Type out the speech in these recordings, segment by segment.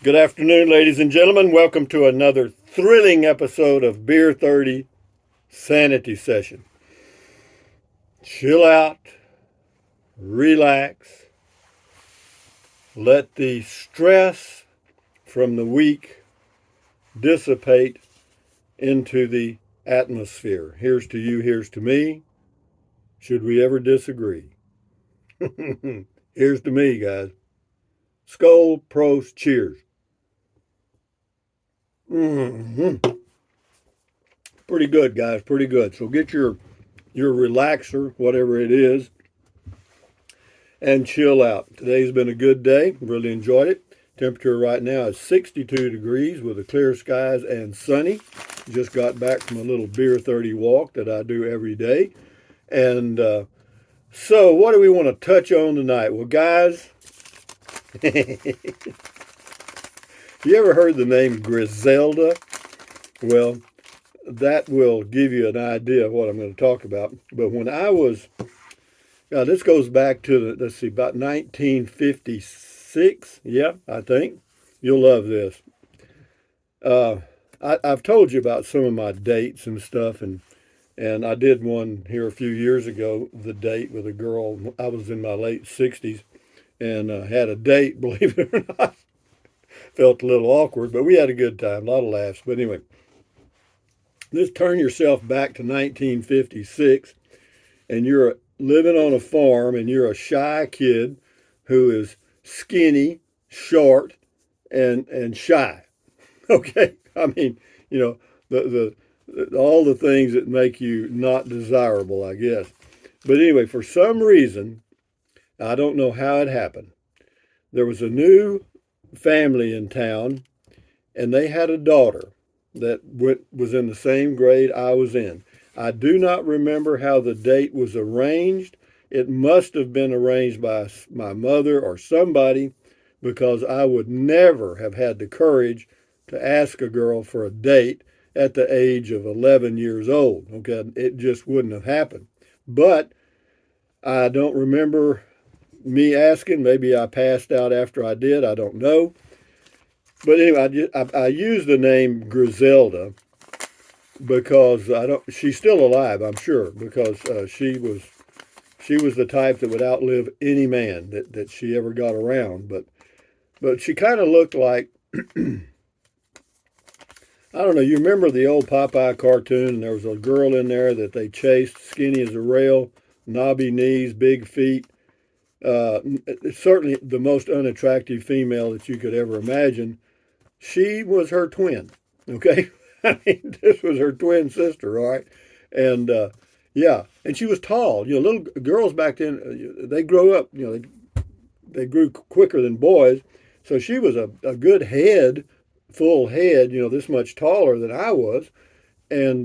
Good afternoon, ladies and gentlemen. Welcome to another thrilling episode of Beer 30 Sanity Session. Chill out, relax, let the stress from the week dissipate into the atmosphere. Here's to you, here's to me. Should we ever disagree? Here's to me, guys. Skol, Prost, cheers. Mm-hmm. Pretty good, guys. Pretty good. So get your relaxer, whatever it is, and chill out. Today's been a good day. Really enjoyed it. Temperature right now is 62 degrees with the clear skies and sunny. Just got back from a little Beer 30 walk that I do every day. And so, what do we want to touch on tonight? Well, guys, you ever heard the name Griselda? Well, that will give you an idea of what I'm going to talk about. But when I was, this goes back to, let's see, about 1956. Yeah, I think. You'll love this. Uh, I've told you about some of my dates and stuff, and I did one here a few years ago, the date with a girl. I was in my late 60s and had a date, believe it or not. Felt a little awkward, but we had a good time, a lot of laughs. But anyway, let's turn yourself back to 1956, and you're living on a farm, and you're a shy kid who is skinny, short, and shy. Okay, I mean, you know, all the things that make you not desirable, I guess. But anyway, for some reason, I don't know how it happened. There was a new family in town, and they had a daughter that was in the same grade I was in. I do not remember how the date was arranged. It must have been arranged by my mother or somebody, because I would never have had the courage to ask a girl for a date at the age of 11 years old. Okay, it just wouldn't have happened. But I don't remember me asking. Maybe I passed out after I did. I don't know. But anyway, I use the name Griselda because I don't. She's still alive, I'm sure, because she was the type that would outlive any man that she ever got around. But she kind of looked like, I don't know. You remember the old Popeye cartoon? And there was a girl in there that they chased, skinny as a rail, knobby knees, big feet. Certainly the most unattractive female that you could ever imagine. She was her twin. Okay, I mean, this was her twin sister, all right, and yeah, and she was tall. You know, little girls back then, they grow up. You know, they grew quicker than boys, so she was a good head, full head. You know, this much taller than I was, and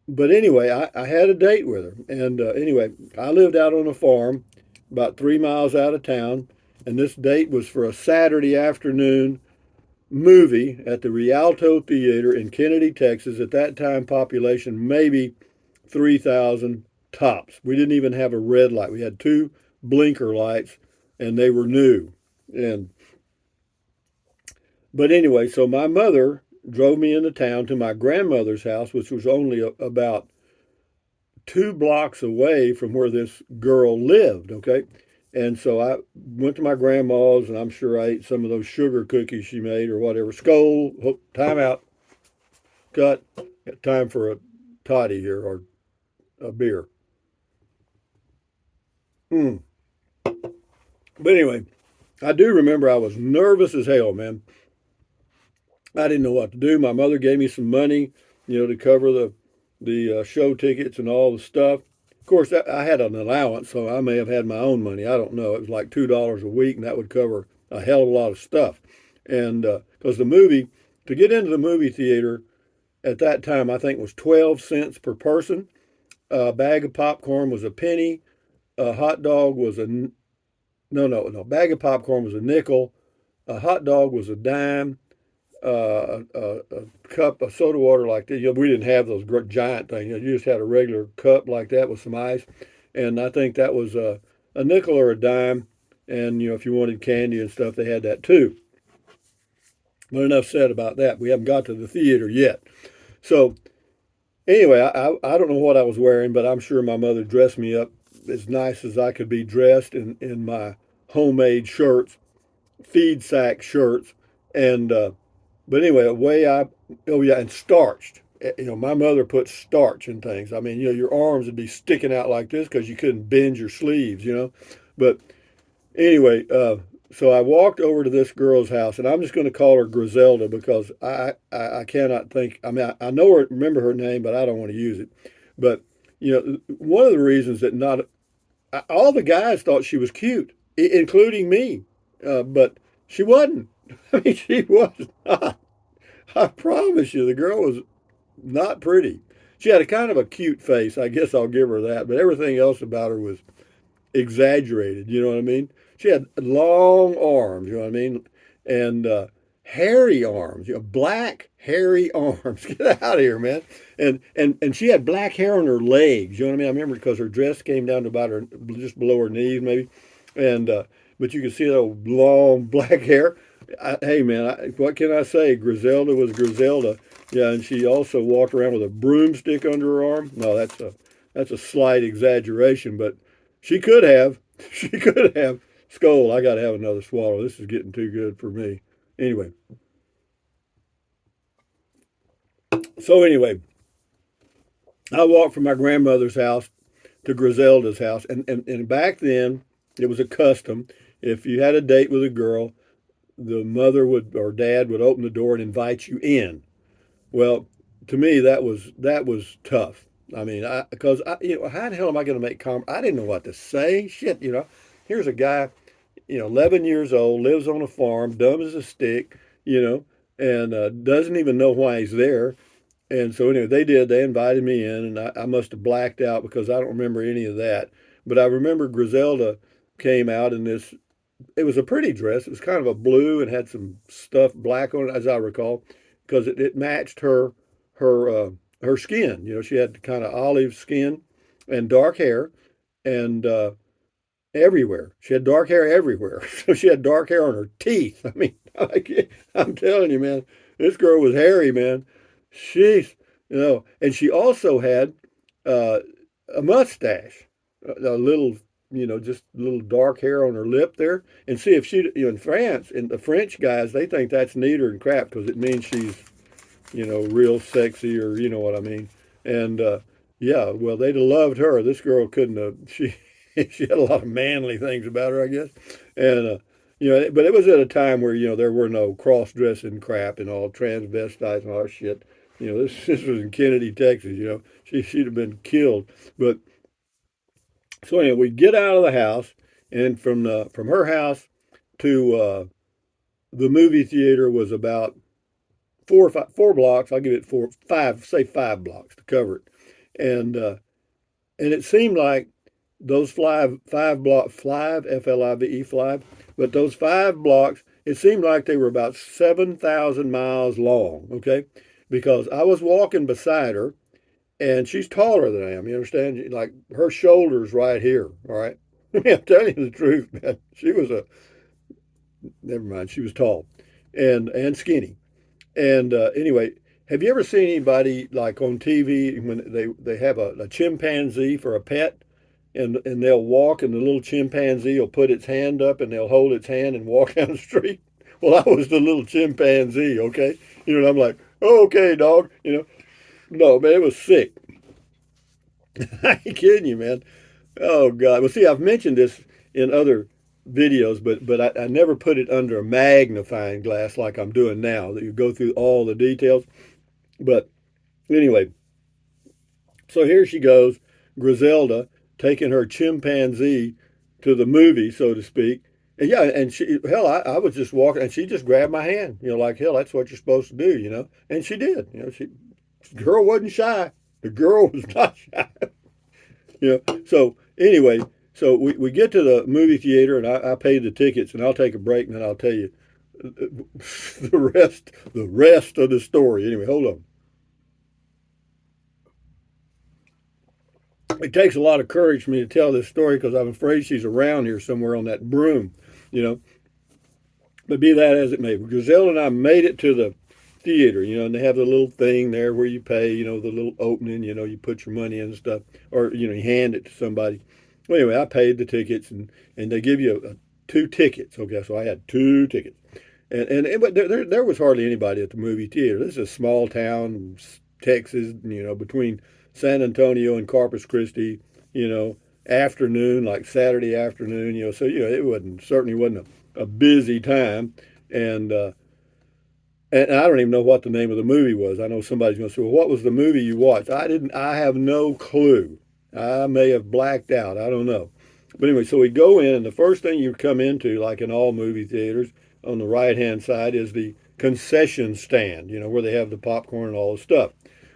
but anyway, I had a date with her, and anyway, I lived out on a farm about 3 miles out of town, and this date was for a Saturday afternoon movie at the Rialto Theater in Kennedy, Texas. At that time, population maybe 3,000 tops. We didn't even have a red light. We had two blinker lights, and they were new. And but anyway, so my mother drove me into town to my grandmother's house, which was only about 2 blocks away from where this girl lived. Okay. And so I went to my grandma's, and I'm sure I ate some of those sugar cookies she made or whatever. Skull, time out, cut. Time for a toddy here or a beer. Mm. But anyway, I do remember I was nervous as hell, man. I didn't know what to do. My mother gave me some money, to cover the show tickets and all the stuff. Of course, I had an allowance, so I may have had my own money. I don't know. It was like $2 a week, and that would cover a hell of a lot of stuff. And because to get into the movie theater at that time, I think was 12 cents per person. A bag of popcorn was a penny. A hot dog was no. Bag of popcorn was a nickel. A hot dog was a dime. A cup of soda water like that. We didn't have those giant things. You just had a regular cup like that with some ice, and I think that was a nickel or a dime. And if you wanted candy and stuff, they had that too. But enough said about that. We haven't got to the theater yet. So anyway, I don't know what I was wearing, but I'm sure my mother dressed me up as nice as I could be dressed in my homemade shirts, feed sack shirts, and but anyway, away I oh yeah, and starched. You know, my mother put starch in things. I mean, you know, your arms would be sticking out like this because you couldn't bend your sleeves. You know, but anyway, so I walked over to this girl's house, and I'm just going to call her Griselda because I cannot think. I mean, I know her, remember her name, but I don't want to use it. But you know, one of the reasons that not all the guys thought she was cute, including me, but she wasn't. I mean, she was not. I promise you, the girl was not pretty. She had a kind of a cute face. I guess I'll give her that. But everything else about her was exaggerated. You know what I mean? She had long arms. You know what I mean? And hairy arms. You know, black hairy arms. Get out of here, man. And she had black hair on her legs. You know what I mean? I remember because her dress came down to about her just below her knees, maybe. And but you could see that long black hair. Hey man, what can I say? Griselda was Griselda. Yeah, and she also walked around with a broomstick under her arm. No, that's a slight exaggeration, but she could have. She could have. Skull, I got to have another swallow. This is getting too good for me. Anyway, so I walked from my grandmother's house to Griselda's house, and back then it was a custom. If you had a date with a girl, the mother would or dad would open the door and invite you in. Well, to me that was tough. I mean, because you know how the hell am I going to make I didn't know what to say. Shit, you know, here's a guy, you know, 11 years old, lives on a farm, dumb as a stick, you know, and doesn't even know why he's there. And so anyway, they did. They invited me in, and I must have blacked out because I don't remember any of that. But I remember Griselda came out in this. It was a pretty dress. It was kind of a blue and had some stuff black on it, as I recall, because it matched her skin. You know, she had kind of olive skin and dark hair, and everywhere. She had dark hair everywhere. So she had dark hair on her teeth. I mean, I'm telling you, man, this girl was hairy, man. She's, you know, and she also had uh, a mustache, a little, you know, just a little dark hair on her lip there. And see if she, you know, in France, and the French guys, they think that's neater than crap because it means she's, you know, real sexy or you know what I mean. And yeah, well, they'd have loved her. This girl couldn't have. She she had a lot of manly things about her, I guess. And you know, but it was at a time where you know there were no cross dressing crap and all transvestites and all that shit. You know, this was in Kennedy, Texas. You know, she'd have been killed. But so anyway, we get out of the house, and from her house to the movie theater was about 4 blocks. I'll give it four, five, say 5 blocks to cover it, and it seemed like those five FLIVE five, but those 5 blocks, it seemed like they were about 7,000 miles long. Okay, because I was walking beside her, and she's taller than I am. You understand? Like her shoulders right here. All right. I'm telling you the truth, man. She was a never mind. She was tall, and skinny. And anyway, have you ever seen anybody like on TV when they have a chimpanzee for a pet, and they'll walk, and the little chimpanzee will put its hand up, and they'll hold its hand and walk down the street? Well, I was the little chimpanzee, okay? You know, and I'm like, oh, okay, dog. You know, no, man, it was sick. I ain't kidding you, man. Oh God. Well, see, I've mentioned this in other videos, but I never put it under a magnifying glass like I'm doing now. That you go through all the details. But anyway, so here she goes, Griselda, taking her chimpanzee to the movie, so to speak. And yeah, and she, hell, I was just walking, and she just grabbed my hand, you know, like, hell, that's what you're supposed to do, you know. And she did, you know, the girl wasn't shy. The girl was not shy, you know. So anyway, so we get to the movie theater, and I paid the tickets, and I'll take a break, and then I'll tell you the rest of the story. Anyway, hold on. It takes a lot of courage for me to tell this story because I'm afraid she's around here somewhere on that broom, you know. But be that as it may, Griselda and I made it to the theater, and they have the little thing there where you pay, the little opening, you put your money in and stuff, or, you hand it to somebody. Well, anyway, I paid the tickets, and they give you two tickets. Okay, so I had two tickets. But there was hardly anybody at the movie theater. This is a small town, Texas, between San Antonio and Corpus Christi, you know, afternoon, like Saturday afternoon, so, it certainly wasn't a busy time. And, uh, and I don't even know what the name of the movie was. I know somebody's going to say, well, what was the movie you watched? I have no clue. I may have blacked out. I don't know. But anyway, so we go in, and the first thing you come into, like in all movie theaters, on the right hand side is the concession stand, where they have the popcorn and all the stuff.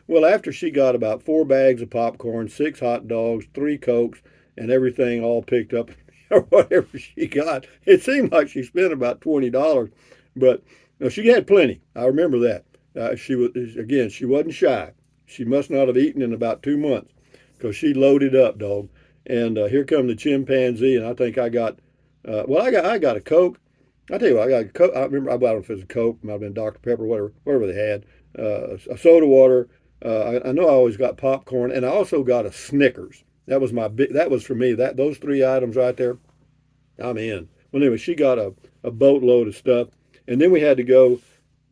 Well, after she got about 4 bags of popcorn, 6 hot dogs, 3 Cokes, and everything all picked up, or whatever she got, it seemed like she spent about $20. But no, she had plenty. I remember that. She wasn't shy. She must not have eaten in about 2 months because she loaded up, dog. And here come the chimpanzee, and I think I got a Coke. I tell you what, I got a Coke. I remember, I don't know if it was a Coke, it might have been Dr. Pepper, whatever they had. A soda water. I know I always got popcorn, and I also got a Snickers. That was for me. Those three items right there, I'm in. Well, anyway, she got a boatload of stuff, and then we had to go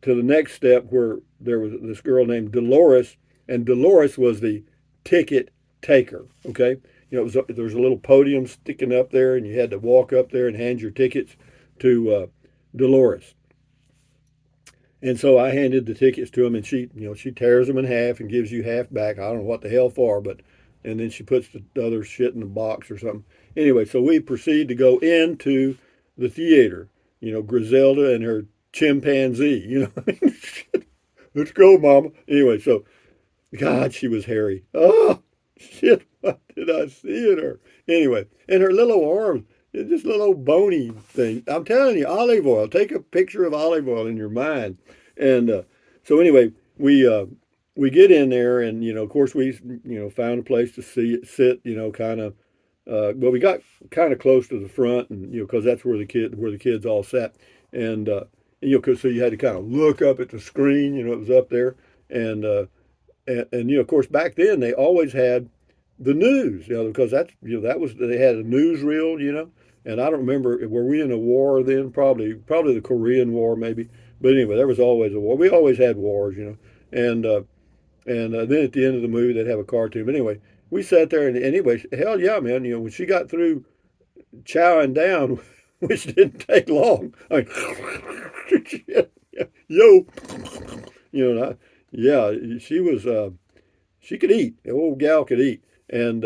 to the next step where there was this girl named Dolores, and Dolores was the ticket taker. Okay, there was a little podium sticking up there, and you had to walk up there and hand your tickets to Dolores. And so I handed the tickets to him, and she tears them in half and gives you half back. I don't know what the hell for, but and then she puts the other shit in the box or something. Anyway, so we proceed to go into the theater. Griselda and her chimpanzee. Let's go, Mama. Anyway, so God, she was hairy. Oh shit, what did I see in her? Anyway, and her little arms, this little old bony thing. I'm telling you, olive oil. Take a picture of olive oil in your mind. And so anyway, we get in there, and of course, we found a place to sit. Kind of. Well, we got kind of close to the front, and because that's where the kids all sat, and 'cause so you had to kind of look up at the screen. It was up there, and of course, back then they always had the news. Because that was they had a newsreel. And I don't remember, were we in a war then? Probably the Korean War maybe. But anyway, there was always a war. We always had wars. And then at the end of the movie they'd have a cartoon. But anyway, we sat there, and anyway, hell yeah, man. When she got through chowing down, which didn't take long. I mean, yo, yeah, she was. She could eat. The old gal could eat, and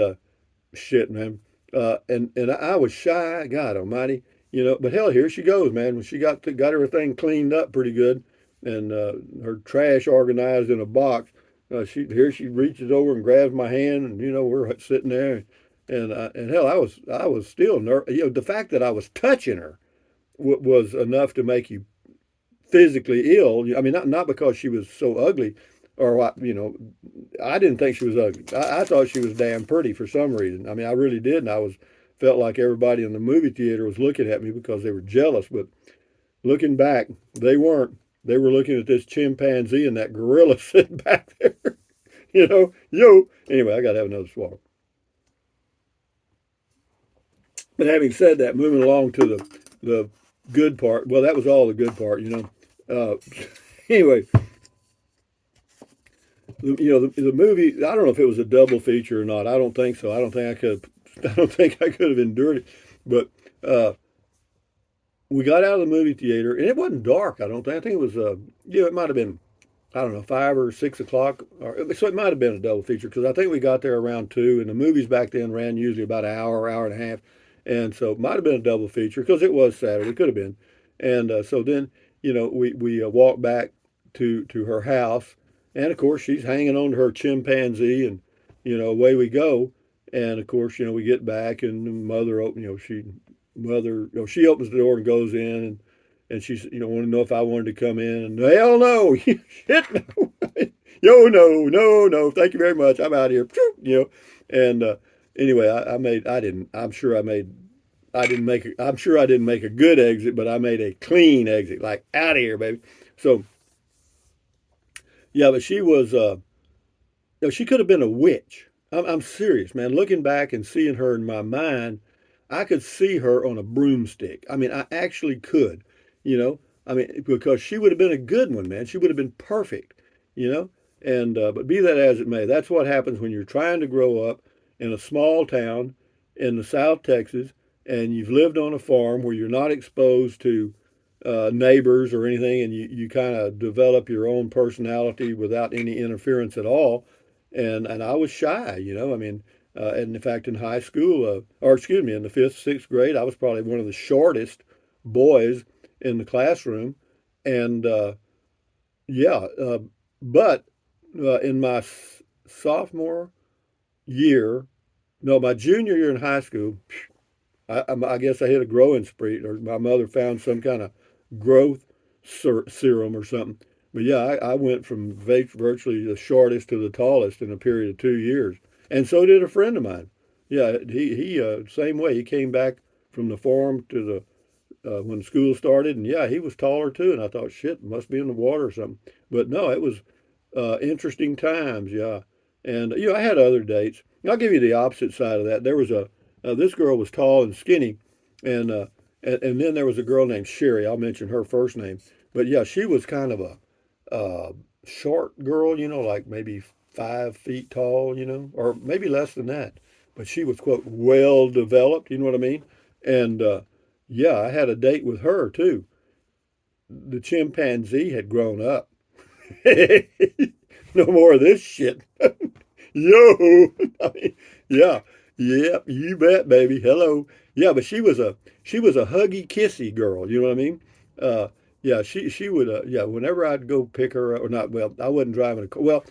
shit, man. And I was shy. God Almighty, But hell, here she goes, man. When she got everything cleaned up pretty good, and her trash organized in a box, she reaches over and grabs my hand, and we're sitting there, and hell, I was still nervous. The fact that I was touching her was enough to make you physically ill. I mean, not because she was so ugly, or what. I didn't think she was ugly. I thought she was damn pretty for some reason. I mean, I really did, and felt like everybody in the movie theater was looking at me because they were jealous. But looking back, they weren't. They were looking at this chimpanzee and that gorilla sitting back there. Yo. Anyway, I got to have another swallow. But having said that, moving along to the good part. Well, that was all the good part. Uh, anyway, the movie. I don't know if it was a double feature or not. I don't think so. I don't think I could. I don't think I could have endured it. But we got out of the movie theater, and it wasn't dark. I don't think. I think it was. It might have been. I don't know, 5 or 6 o'clock. So it might have been a double feature because I think we got there around 2, and the movies back then ran usually about an hour and a half, and so it might have been a double feature because it was Saturday. It could have been, and so then we walked back to her house, and of course she's hanging on to her chimpanzee, and away we go, and of course we get back, and the mother open, she opens the door and goes in, and she's, wanted to know if I wanted to come in. And hell no, shit no, yo no, thank you very much. I'm out of here, And anyway, I didn't. I'm sure I made. I didn't make. I'm sure I didn't make a good exit, but I made a clean exit, like out of here, baby. So yeah, but she was. She could have been a witch. I'm serious, man. Looking back and seeing her in my mind, I could see her on a broomstick. I mean, I actually could, you know. I mean, because she would have been a good one, man. She would have been perfect, you know. And but be that as it may, that's what happens when you're trying to grow up in a small town in the South Texas, and you've lived on a farm where you're not exposed to neighbors or anything, and you kind of develop your own personality without any interference at all. And I was shy, you know. I mean, and in fact, in high school, or excuse me, in the fifth, sixth grade, I was probably one of the shortest boys in the classroom. And yeah, but in my sophomore year, no, my junior year in high school, I guess I hit a growing spree, or my mother found some kind of growth serum or something. But yeah, I went from virtually the shortest to the tallest in a period of 2 years, and so did a friend of mine. Yeah, he same way. He came back from the farm to the when school started, and yeah, he was taller too. And I thought, shit, must be in the water or something. But no, it was interesting times. Yeah, and you know, I had other dates. I'll give you the opposite side of that. There was a this girl was tall and skinny, and and then there was a girl named Sherry. I'll mention her first name, but yeah, she was kind of a uh, short girl, you know, like maybe 5 feet tall, you know, or maybe less than that. But she was quote well developed, you know what I mean? And yeah, I had a date with her too. The chimpanzee had grown up. No more of this shit. Yo, I mean, yeah, yep, you bet, baby. Hello, yeah, but she was a huggy, kissy girl. You know what I mean? Uh, yeah, she would. Yeah, whenever I'd go pick her up, or not, well, I wasn't driving a car. Well,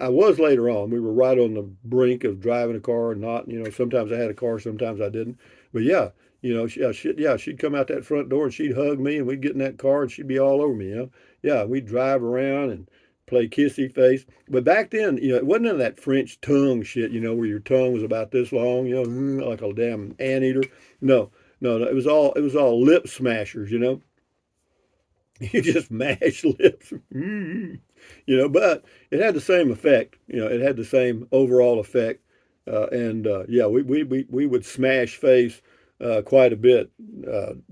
I was later on. We were right on the brink of driving a car or not. You know, sometimes I had a car, sometimes I didn't. But yeah, you know, she'd come out that front door and she'd hug me, and we'd get in that car and she'd be all over me. You know, yeah, we'd drive around and play kissy face. But back then, you know, it wasn't none of that French tongue shit, you know, where your tongue was about this long, you know, like a damn anteater. No, no, no. It was all lip smashers, you know. You just mash lips, you know. But it had the same effect, you know. It had the same overall effect, and yeah, we would smash face quite a bit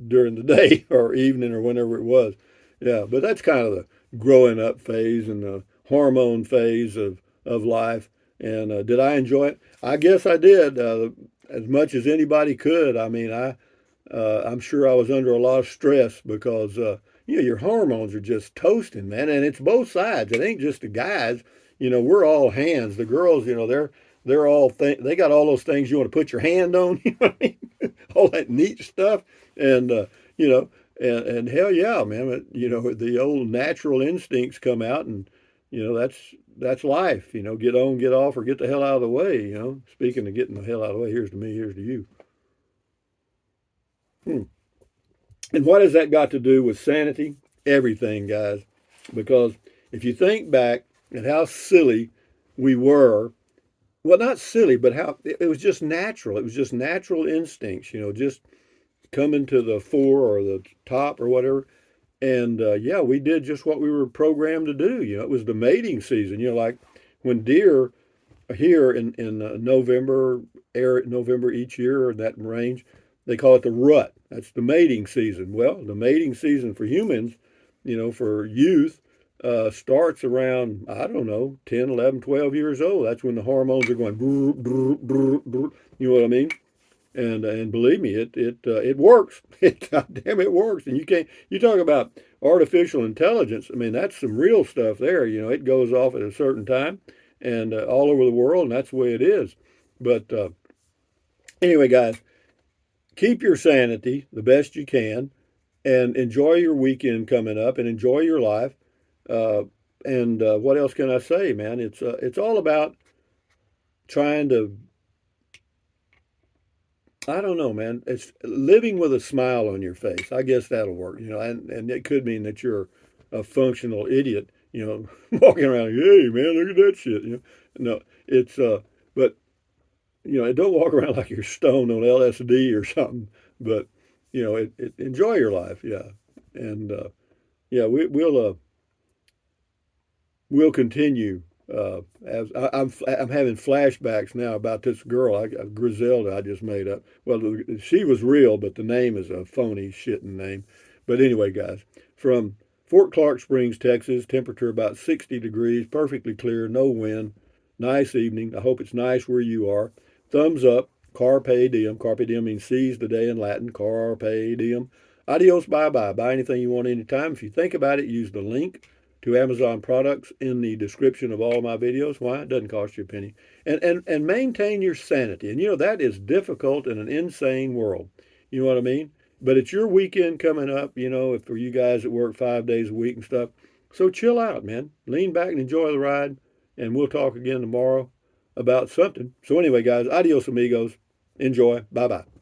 during the day or evening or whenever it was. Yeah, but that's kind of the growing up phase and the hormone phase of life. And did I enjoy it? I guess I did, as much as anybody could. I mean, I'm sure I was under a lot of stress because you know, your hormones are just toasting, man, and it's both sides. It ain't just the guys. You know, we're all hands. The girls, you know, they're all they got all those things you want to put your hand on. You know what I mean? All that neat stuff, and you know, and hell yeah, man. You know, the old natural instincts come out, and you know that's life. You know, get on, get off, or get the hell out of the way. You know, speaking of getting the hell out of the way, here's to me, here's to you. Hmm. And what has that got to do with sanity? Everything, guys. Because if you think back at how silly we were, well, not silly, but how it was just natural. It was just natural instincts, you know, just coming to the fore or the top or whatever. And yeah, we did just what we were programmed to do. You know, it was the mating season. You know, like when deer here in November each year in that range, they call it the rut. That's the mating season. Well, the mating season for humans, you know, for youth, starts around, I don't know, 10, 11, 12 years old. That's when the hormones are going, brr, brr, brr, brr, you know what I mean? And believe me, it works. It goddamn it works. And you talk about artificial intelligence. I mean, that's some real stuff there. You know, it goes off at a certain time, and all over the world, and that's the way it is. But anyway, guys, keep your sanity the best you can, and enjoy your weekend coming up, and enjoy your life. Uh, and what else can I say, man? It's all about trying to, I don't know, man. It's living with a smile on your face. I guess that'll work, you know. And it could mean that you're a functional idiot, you know, walking around, hey, man, look at that shit, you know. No, but you know, don't walk around like you're stoned on LSD or something. But enjoy your life, yeah. And yeah, we'll continue. As I'm having flashbacks now about this girl, Griselda, I just made up. Well, she was real, but the name is a phony shitting name. But anyway, guys, from Fort Clark Springs, Texas, temperature about 60 degrees, perfectly clear, no wind, nice evening. I hope it's nice where you are. Thumbs up, carpe diem. Carpe diem means seize the day in Latin. Carpe diem. Adios, bye bye. Buy anything you want anytime. If you think about it, use the link to Amazon products in the description of all my videos. Why? It doesn't cost you a penny. And maintain your sanity. And that is difficult in an insane world. You know what I mean? But it's your weekend coming up, if for you guys that work 5 days a week and stuff. So chill out, man. Lean back and enjoy the ride. And we'll talk again tomorrow about something. So anyway, guys, adios amigos. Enjoy. Bye bye.